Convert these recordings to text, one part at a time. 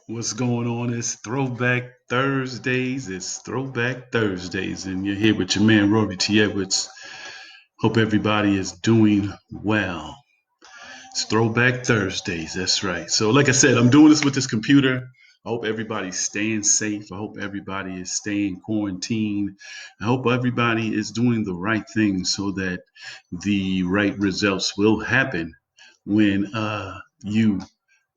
What's going on? It's Throwback Thursdays. It's Throwback Thursdays, and you're here with your man Rory T. Edwards. Hope everybody is doing well. It's Throwback Thursdays. That's right. So, like I said, I'm doing this with this computer. I hope everybody's staying safe. I hope everybody is staying quarantined. I hope everybody is doing the right thing so that the right results will happen when you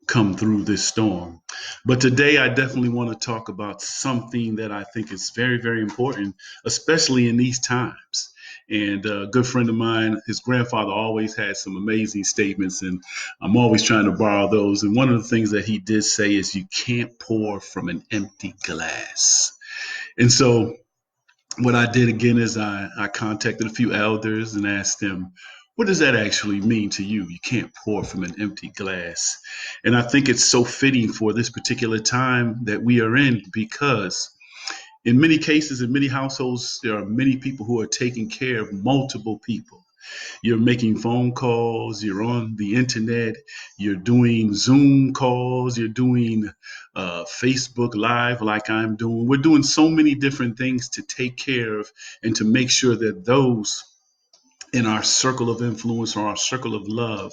come through this storm. But today, I definitely want to talk about something that I think is very, very important, especially in these times. And a good friend of mine, his grandfather always had some amazing statements, and I'm always trying to borrow those. And one of the things that he did say is, you can't pour from an empty glass. And so, what I did again is I contacted a few elders and asked them, what does that actually mean to you? You can't pour from an empty glass. And I think it's so fitting for this particular time that we are in because in many cases, in many households, there are many people who are taking care of multiple people. You're making phone calls, you're on the internet, you're doing Zoom calls, you're doing Facebook Live like I'm doing. We're doing so many different things to take care of and to make sure that those in our circle of influence or our circle of love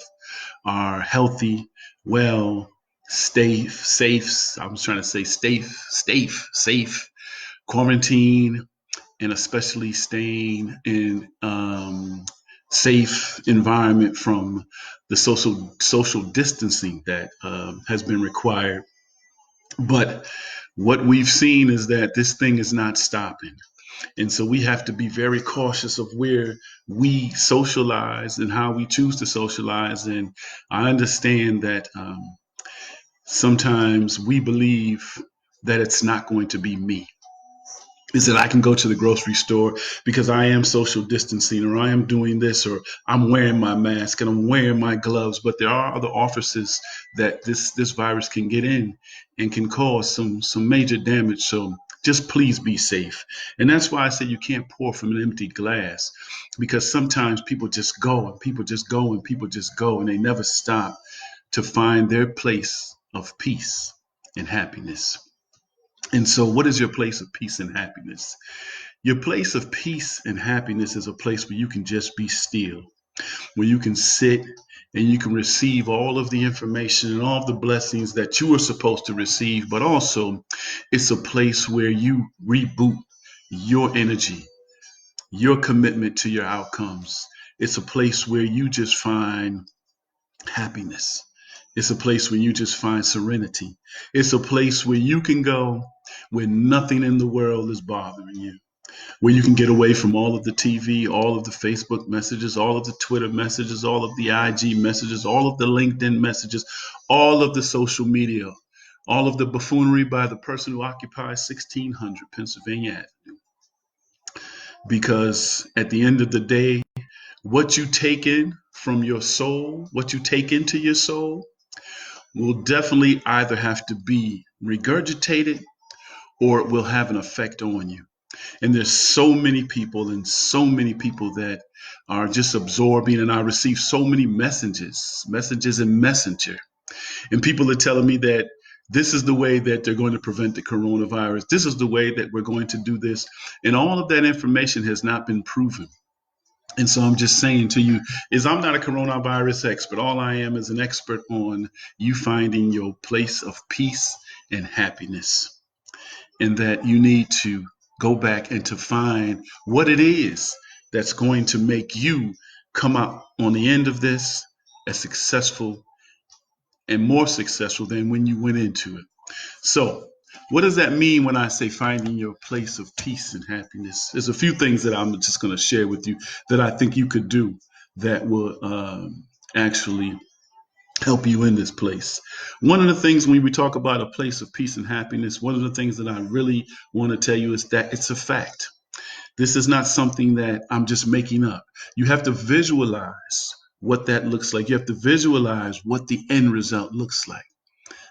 are healthy, well, safe. I was trying to say safe, quarantine, and especially staying in safe environment from the social distancing that has been required. But what we've seen is that this thing is not stopping. And so we have to be very cautious of where we socialize and how we choose to socialize. And I understand that sometimes we believe that it's not going to be me, is that I can go to the grocery store because I am social distancing or I am doing this or I'm wearing my mask and I'm wearing my gloves. But there are other offices that this virus can get in and can cause some major damage. So just please be safe. And that's why I say you can't pour from an empty glass, because sometimes people just go and people just go and people just go and they never stop to find their place of peace and happiness. And so, what is your place of peace and happiness? Your place of peace and happiness is a place where you can just be still, where you can sit and you can receive all of the information and all of the blessings that you are supposed to receive. But also, it's a place where you reboot your energy, your commitment to your outcomes. It's a place where you just find happiness. It's a place where you just find serenity. It's a place where you can go where nothing in the world is bothering you, where you can get away from all of the TV, all of the Facebook messages, all of the Twitter messages, all of the IG messages, all of the LinkedIn messages, all of the social media, all of the buffoonery by the person who occupies 1600 Pennsylvania Avenue. Because at the end of the day, what you take in from your soul, what you take into your soul, will definitely either have to be regurgitated or it will have an effect on you. And there's so many people and so many people that are just absorbing, and I receive so many messages in Messenger, and people are telling me that this is the way that they're going to prevent the coronavirus, this is the way that we're going to do this, and all of that information has not been proven. And so I'm just saying to you is I'm not a coronavirus expert. All I am is an expert on you finding your place of peace and happiness, and that you need to go back and to find what it is that's going to make you come out on the end of this as successful and more successful than when you went into it. So, what does that mean when I say finding your place of peace and happiness? There's a few things that I'm just going to share with you that I think you could do that will actually help you in this place. One of the things when we talk about a place of peace and happiness, one of the things that I really want to tell you is that it's a fact. This is not something that I'm just making up. You have to visualize what that looks like. You have to visualize what the end result looks like.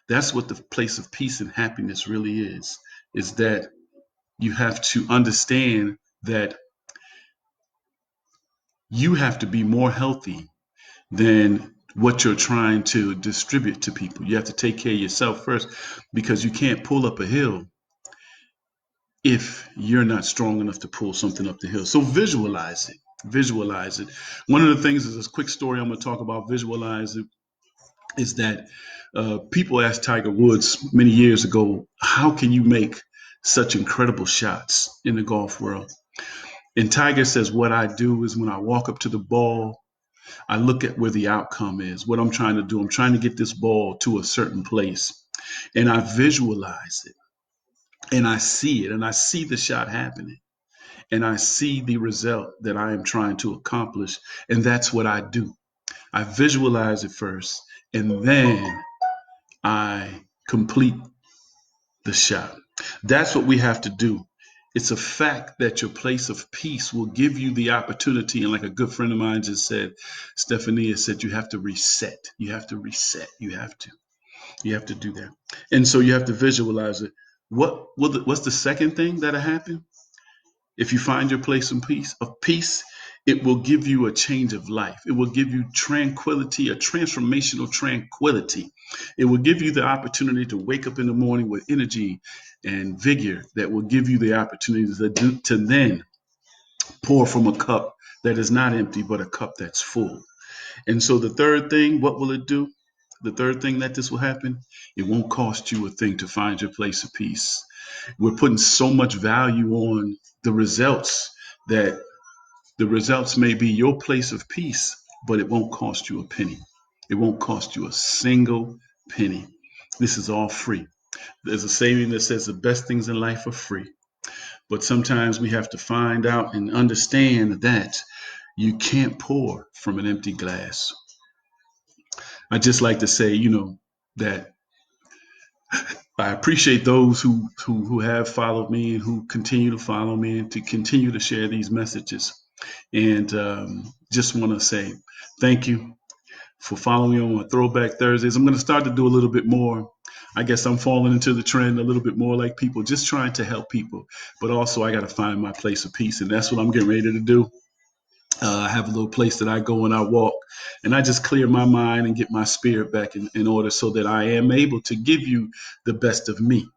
That's what the place of peace and happiness really is that you have to understand that you have to be more healthy than what you're trying to distribute to people. You have to take care of yourself first, because you can't pull up a hill if you're not strong enough to pull something up the hill. So visualize it. Visualize it. One of the things is this quick story I'm going to talk about. Visualize it. Is that people asked Tiger Woods many years ago, how can you make such incredible shots in the golf world? And Tiger says, what I do is when I walk up to the ball, I look at where the outcome is, what I'm trying to do. I'm trying to get this ball to a certain place. And I visualize it and I see it and I see the shot happening and I see the result that I am trying to accomplish. And that's what I do. I visualize it first and then I complete the shot. That's what we have to do. It's a fact that your place of peace will give you the opportunity. And like a good friend of mine just said, Stephania said, you have to reset. You have to reset. You have to do that. And so you have to visualize it. What's the second thing that'll happen? If you find your place of peace, it will give you a change of life. It will give you tranquility, a transformational tranquility. It will give you the opportunity to wake up in the morning with energy and vigor that will give you the opportunity to then pour from a cup that is not empty, but a cup that's full. And so the third thing, what will it do? The third thing that this will happen, it won't cost you a thing to find your place of peace. We're putting so much value on the results that the results may be your place of peace, but it won't cost you a penny. It won't cost you a single penny. This is all free. There's a saying that says the best things in life are free. But sometimes we have to find out and understand that you can't pour from an empty glass. I just like to say, that I appreciate those who have followed me and who continue to follow me and to continue to share these messages. And just want to say thank you for following me on my Throwback Thursdays. I'm going to start to do a little bit more. I guess I'm falling into the trend a little bit more like people, just trying to help people. But also, I got to find my place of peace. And that's what I'm getting ready to do. I have a little place that I go and I walk, and I just clear my mind and get my spirit back in order so that I am able to give you the best of me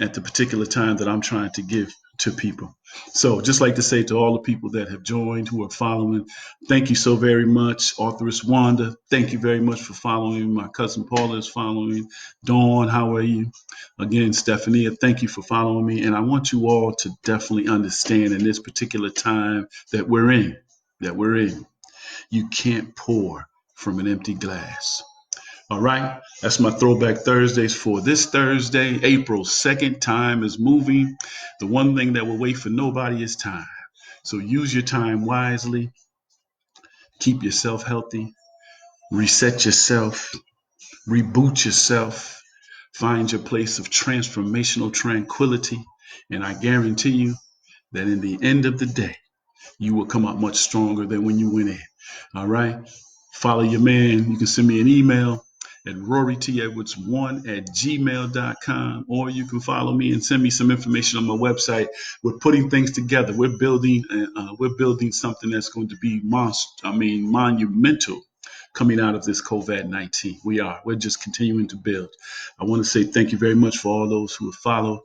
at the particular time that I'm trying to give to people. So just like to say to all the people that have joined, who are following, thank you so very much. Authoress Wanda, thank you very much for following. My cousin Paula is following. Dawn, how are you? Again, Stephanie, thank you for following me. And I want you all to definitely understand in this particular time that we're in, you can't pour from an empty glass. All right, that's my Throwback Thursdays for this Thursday, April 2nd. Time is moving. The one thing that will wait for nobody is time. So use your time wisely. Keep yourself healthy. Reset yourself. Reboot yourself. Find your place of transformational tranquility. And I guarantee you that in the end of the day, you will come out much stronger than when you went in. All right. Follow your man. You can send me an email at rorytedwards1@gmail.com, or you can follow me and send me some information on my website. We're putting things together. We're building something that's going to be monumental coming out of this COVID-19. We're just continuing to build. I want to say thank you very much for all those who have followed.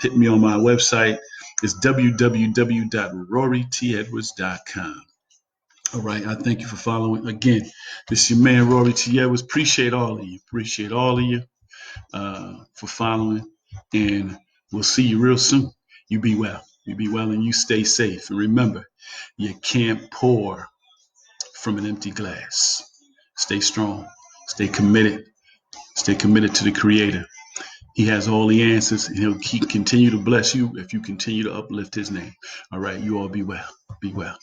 Hit me on my website. It's www.rorytedwards.com. All right. I thank you for following. Again, this is your man, Rory T. Edwards. Appreciate all of you. For following. And we'll see you real soon. You be well. You be well and you stay safe. And remember, you can't pour from an empty glass. Stay strong. Stay committed. Stay committed to the Creator. He has all the answers, and he'll continue to bless you if you continue to uplift his name. All right. You all be well. Be well.